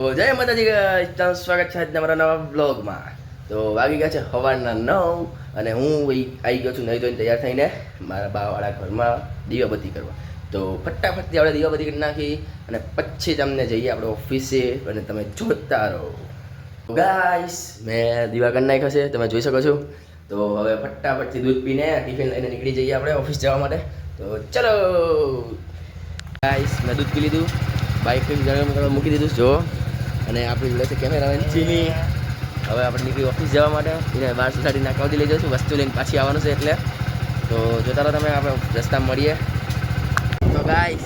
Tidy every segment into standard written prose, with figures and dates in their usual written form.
તો જય માતાજી ગાઈસ, તમારું સ્વાગત છે આજના મારા નવા બ્લોગમાં. તો વાગી ગયા છે સવારના 9 અને હું આવી ગયો છું નહીં ધોઈને તૈયાર થઈને મારા બાવાળા ઘરમાં દીવાબત્તી કરવા. તો ફટાફટથી આપણે દીવાબત્તી કરી નાખી અને પછી તમને જઈએ આપણે ઓફિસે અને તમે જોતા રહો. ગાઈસ મેં દીવા કરી નાખ્યા છે, તમે જોઈ શકો છો. તો હવે ફટાફટથી દૂધ પીને ટિફિન લઈને નીકળી જઈએ આપણે ઓફિસ જવા માટે. તો ચલો ગાઈસ, મેં દૂધ પી લીધું, બાઇક ગરમ કરવા મૂકી દીધું જો, અને આપણી જોડે છે કેમેરામેન ચીની. હવે આપણે નીકળી ઓફિસ જવા માટે. એને બાર સોસાયટી નાકાવતી લઈ જઈશું, વસ્તુ લઈને પાછી આવવાનું છે એટલે. તો જોતા રહો તમે, આપણે રસ્તામાં મળીએ. તો ગાઈસ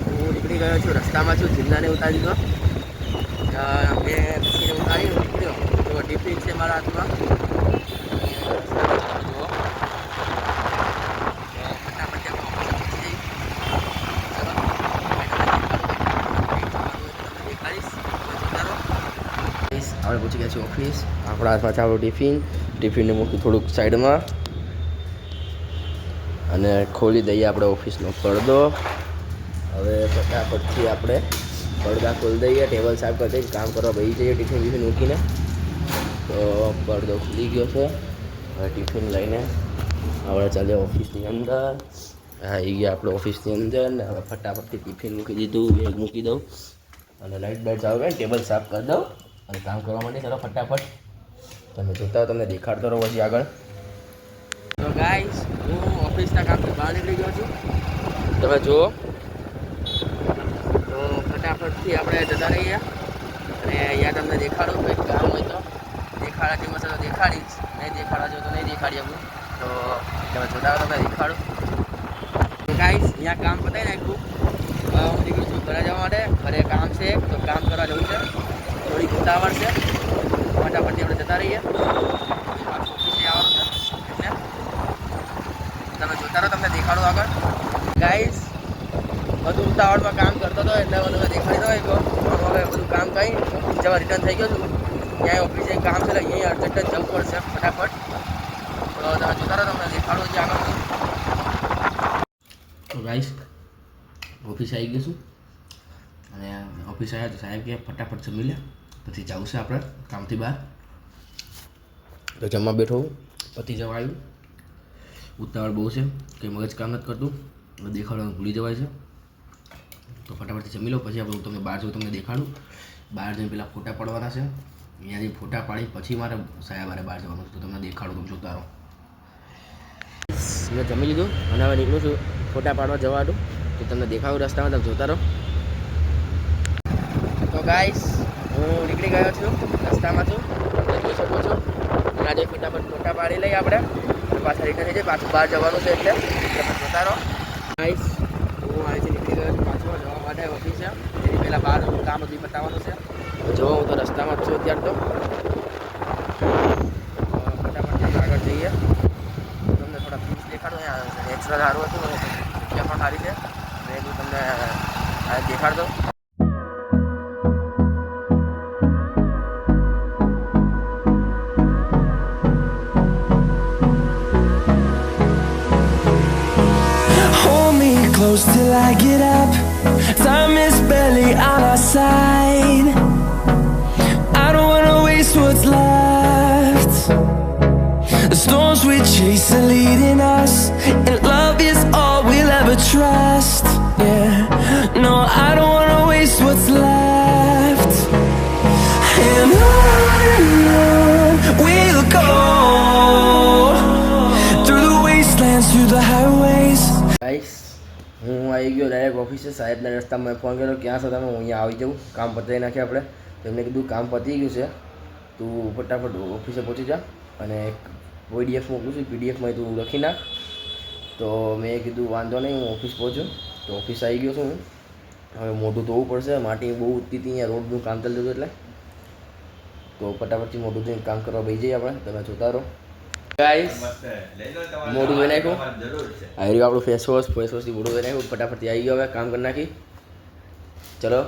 હું નીકળી ગયો છું, રસ્તામાં છું. જિલ્લાને ઉતારી દીધો, મેં પછીને ઉતારી નીકળ્યો. તો ટિફિન છે મારા હાથમાં. આપણે પહોંચી ગયા છીએ ઓફિસ. આપણા હાથમાં છે આપણું ટિફિનને મૂકી થોડુંક સાઈડમાં અને ખોલી દઈએ આપણે ઓફિસનો પડદો. હવે ફટાફટથી આપણે પડદા ખોલી દઈએ, ટેબલ સાફ કરી દઈએ, કામ કરવા બેસી જઈએ ટિફિન બીફિન મૂકીને. તો પડદો ખુલી ગયો છે. હવે ટિફિન લઈને આપણે ચાલીએ ઓફિસની અંદર. આવી ગયા આપણે ઓફિસની અંદર ને હવે ફટાફટથી ટિફિન મૂકી દીધું, બેગ મૂકી દઉં અને લાઇટ બાઇટ ચાલુ કરીને ટેબલ સાફ કરી દઉં અને કામ કરવા માટે. ચાલો ફટાફટ તમે જોતા હો, તમને દેખાડતો રહો પછી આગળ. તો ગાઈસ હું ઓફિસના કામથી બહાર નીકળી ગયો છું, તમે જુઓ. તો ફટાફટથી આપણે જતા રહીએ અને અહીંયા તમને દેખાડું કંઈક કામ હોય તો દેખાડા જેવું હશે તો દેખાડીશ, નહીં દેખાડા જેવું તો નહીં દેખાડી શકું. તો તમે જોતા હો, તમને દેખાડું. તો ગાઈસ અહીંયા કામ પતાવી નાખ્યું. હું નીકળું છું ઘરે જવા માટે. ઘરે કામ છે તો કામ કરવા જવું છે, થોડીક ઉતાવળ છે. ફટાફટથી આપણે જતા રહીએ, પાછું ઓફિસે આવવાનું છે એટલે તમે જોતા રહો, તમને દેખાડો આગળ. ગાઈસ બધું ઉતાવળમાં કામ કરતો હતો એટલે બધું દેખાડી દો. પણ હવે બધું કામ કરી ઓફિસ જવા રિટર્ન થઈ ગયો છું. ત્યાં ઓફિસે કામ છે એટલે અહીંયા અર્જન્ટ જ જવું પડશે ફટાફટ. તો તમે જોતા રહો, તમને દેખાડો છે આગળ. તો ગાઈસ ઓફિસ આવી ગયો છું અને ઓફિસ આવ્યા તો સાહેબ કે ફટાફટ જમી લે, પછી જવું છે આપણે કામથી બહાર. તો જમવા બેઠો હું, પતિ જવા આવ્યું. ઉતાવળ બહુ છે, કંઈ મગજ કામ નથી કરતું, દેખાડવાનું ભૂલી જવાય છે. તો ફટાફટથી જમી લો, પછી આપણે હું તમને બહાર જવું તમને દેખાડું. બહાર જઈને પેલા ફોટા પાડવાના છે, અહીંયાથી ફોટા પાડી પછી મારે સાહેબ મારે બહાર જવાનું છે. તો તમને દેખાડું, તમે જોતા રહો. મેં જમી લીધું અને હવે નીકળું છું ફોટા પાડવા જવાનું. તો તમને દેખાડું રસ્તામાં, તમે જોતા રહો. તો ગાઈસ હું નીકળી ગયો છું, રસ્તામાં છું, જોઈ શકો છો. અને આજે ફટાફટ ફોટા પાડી લઈએ આપણે, પાછા રિટર્ન થઈ જાય, પાછું બહાર જવાનું છે એટલે તમે જોતા રહો. ગાઈસ હું અહીંથી નીકળી ગયો છું પાછો જવા માટે ઓફિસે. એની પહેલાં બહાર કામ બધું બતાવવાનું છે. જો હું તો રસ્તામાં જ છું અત્યારે. તો ફટાફટ આગળ જઈએ. તમને થોડા ફીસ દેખાડું. અહીંયા એક્સ્ટ્રા સારું હતું, જગ્યા પણ સારી છે, હું તમને દેખાડતો. Close till I get up. Time is barely on our side. I don't wanna waste what's left. The storms we chase are leading us, and love is all we'll ever trust. Yeah, no, I don't wanna waste what's left. And on we'll go, through the wastelands, through the highways. Guys હું આવી ગયો direct ઓફિસે. સાહેબના રસ્તામાં phone કર્યો, ક્યાં છો તમે? હું અહીંયા આવી જાઉં, કામ પતાવી નાખીએ આપણે. તેમને કીધું કામ પતી ગયું છે, તું ફટાફટ ઓફિસે પહોંચી જા અને એક PDF મોકલું છું, PDFમાં તું લખી નાખ. તો મેં કીધું વાંધો નહીં, હું ઓફિસ પહોંચ્યો. તો ઓફિસ આવી ગયો છું હું. હવે મોઢું ધોવું પડશે, માટી બહુ ઉઠતી હતી અહીંયા, રોડનું કામ ચાલતું હતું એટલે. તો ફટાફટથી મોઢું ધોઈને કામ કરવા બેસી જઈએ આપણે, તમે જોતા રહો. ગાઈસ મોઢું ધોઈ નાખ્યું, આવી રહ્યું આપણું ફેસવોશથી મોઢું ધોઈ નાખ્યું. ફટાફટથી આવી ગયો, હવે કામ કરી નાખી. ચલો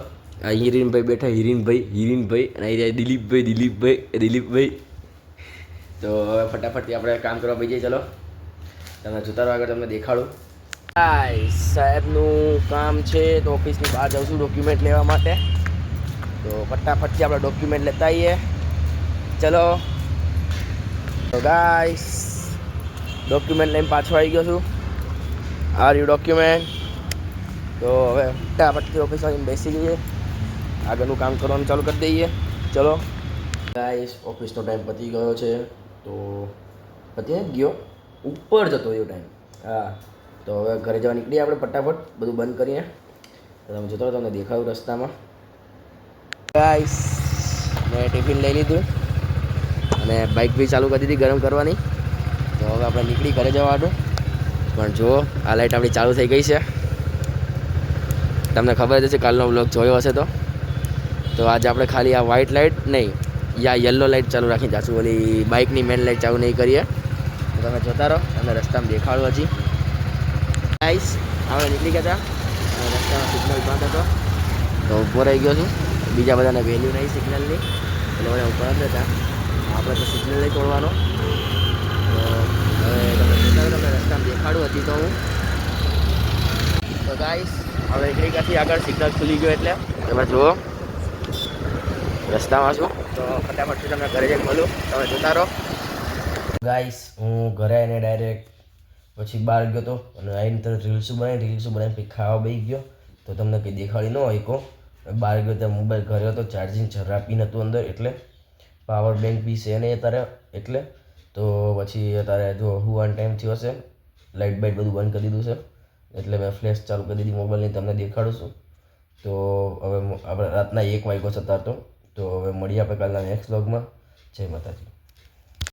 આ હિરીનભાઈ બેઠા, હિરીનભાઈ અને આવી રહ્યા દિલીપભાઈ. તો હવે ફટાફટથી આપણે કામ કરવા બેસી જઈએ. ચલો તમે જોતા રહો આગળ, તમને દેખાડું. સાહેબનું કામ છે તો ઓફિસની બહાર જાઉં છું ડોક્યુમેન્ટ લેવા માટે. તો ફટાફટથી આપણે ડોક્યુમેન્ટ લેતા આવીએ. ચલો તો ગાઈસ ડોક્યુમેન્ટ લઈને પાછો આવી ગયો છું. આ રહ્યું ડોક્યુમેન્ટ. તો હવે ફટાફટથી ઓફિસ આવીને બેસી જઈએ, આગળનું કામ કરવાનું ચાલુ કરી દઈએ. ચલો ગાઈસ ઓફિસનો ટાઈમ પતી ગયો છે. તો પતી જ ગયો, ઉપર જતો રહ્યો ટાઈમ. હા તો હવે ઘરે જવા નીકળીએ આપણે ફટાફટ, બધું બંધ કરીએ. તો તમે જોતો તમને દેખાયું રસ્તામાં. ગાઈસ મેં ટિફિન લઈ લીધું અને બાઇક બી ચાલુ કરી દીધી ગરમ કરવાની. તો હવે આપણે નીકળી ઘરે જવાનું. પણ જુઓ આ લાઇટ આપણી ચાલુ થઈ ગઈ છે. તમને ખબર જ હશે, કાલનો બ્લોગ જોયો હશે તો આજે આપણે ખાલી આ વ્હાઇટ લાઇટ નહીં, યા યલો લાઇટ ચાલુ રાખી જાશું. ઓલી બાઇકની મેન લાઇટ ચાલુ નહીં કરીએ. તો તમે જોતા રહો, તમને રસ્તામાં દેખાડું હજી. ગાઈસ આપણે નીકળી ગયા હતા અને રસ્તામાં સિગ્નલ બંધ હતો તો ઊભો રહી ગયો છું. બીજા બધાને વેલ્યુ નહીં સિગ્નલની, એટલે મને ઉપર જ હતા. આપણે તો સિગ્નલ નહીં તોડવાનો. તો હવે તમે જોતા રહો, તમને રસ્તામાં દેખાડું હતી તો હું. તો ગાઈસ હવે નીકળી ગયાથી આગળ સિગ્નલ ખુલી ગયો એટલે તમે જુઓ રસ્તામાં છું. તો ફટાફટથી તમને ઘરે જઈને મળું, તમે જોતા રહો. ગાઈસ હું ઘરે આવીને ડાયરેક્ટ પછી બહાર ગયો હતો અને આવીને તો રીલ્સો બનાવી પછી ખાવા બેસી ગયો. તો તમને કંઈ દેખાડી ન હોય કો બહાર ગયો ત્યાં મોબાઈલ ઘરે હતો, ચાર્જિંગ જરાપી નહોતું અંદર, એટલે પાવર બેંક બી છે નહીં અત્યારે. એટલે તો પછી અત્યારે જો હુવાનો ટાઈમ થયો હશે, લાઇટ બાઇટ બધું બંધ કરી દીધું છે. એટલે મેં ફ્લેશ ચાલુ કરી દીધી મોબાઈલની, તમને દેખાડું છું. તો હવે આપણે રાતના 1 વાગ્યો છે અત્યારે. તો હવે મળીએ આપણે કાલના નેક્સ્ટ વ્લોગમાં. જય માતાજી.